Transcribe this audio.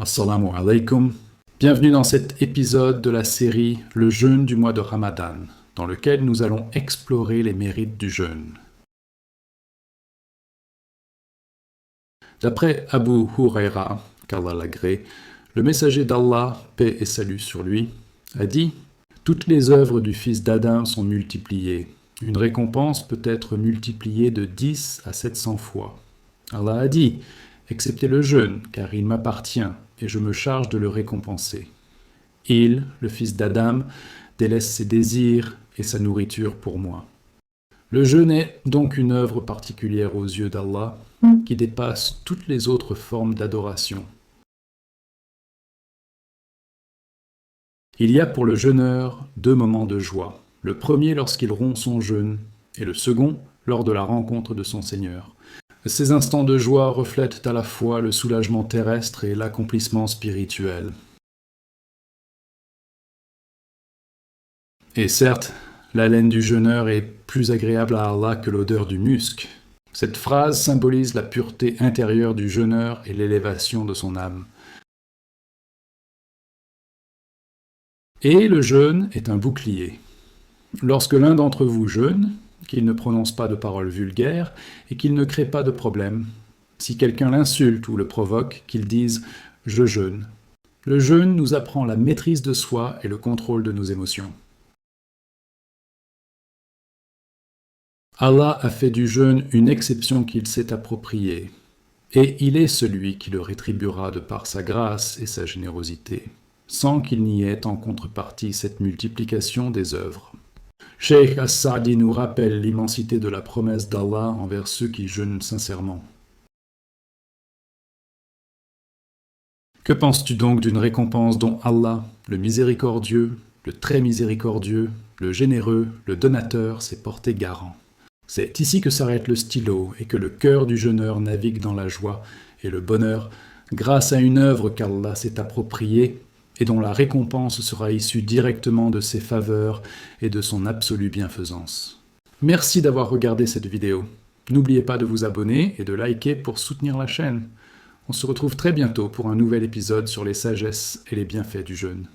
Assalamu alaikum. Bienvenue dans cet épisode de la série Le jeûne du mois de Ramadan, dans lequel nous allons explorer les mérites du jeûne. D'après Abu Huraira, qu'Allah l'agrée, le messager d'Allah, paix et salut sur lui, a dit « Toutes les œuvres du fils d'Adam sont multipliées. Une récompense peut être multipliée de 10 à 700 fois. » Allah a dit « Excepté le jeûne, car il m'appartient, et je me charge de le récompenser. » Il, le fils d'Adam, délaisse ses désirs et sa nourriture pour moi. Le jeûne est donc une œuvre particulière aux yeux d'Allah, qui dépasse toutes les autres formes d'adoration. Il y a pour le jeûneur 2 moments de joie. Le premier lorsqu'il rompt son jeûne, et le second lors de la rencontre de son Seigneur. Ces instants de joie reflètent à la fois le soulagement terrestre et l'accomplissement spirituel. Et certes, l'haleine du jeûneur est plus agréable à Allah que l'odeur du musc. Cette phrase symbolise la pureté intérieure du jeûneur et l'élévation de son âme. Et le jeûne est un bouclier. Lorsque l'un d'entre vous jeûne, qu'il ne prononce pas de paroles vulgaires et qu'il ne crée pas de problème. Si quelqu'un l'insulte ou le provoque, qu'il dise « je jeûne ». Le jeûne nous apprend la maîtrise de soi et le contrôle de nos émotions. Allah a fait du jeûne une exception qu'il s'est appropriée, et il est celui qui le rétribuera de par sa grâce et sa générosité, sans qu'il n'y ait en contrepartie cette multiplication des œuvres. Cheikh As-Sa'di nous rappelle l'immensité de la promesse d'Allah envers ceux qui jeûnent sincèrement. Que penses-tu donc d'une récompense dont Allah, le miséricordieux, le très miséricordieux, le généreux, le donateur, s'est porté garant? C'est ici que s'arrête le stylo et que le cœur du jeûneur navigue dans la joie et le bonheur grâce à une œuvre qu'Allah s'est appropriée et dont la récompense sera issue directement de ses faveurs et de son absolue bienfaisance. Merci d'avoir regardé cette vidéo. N'oubliez pas de vous abonner et de liker pour soutenir la chaîne. On se retrouve très bientôt pour un nouvel épisode sur les sagesses et les bienfaits du jeûne.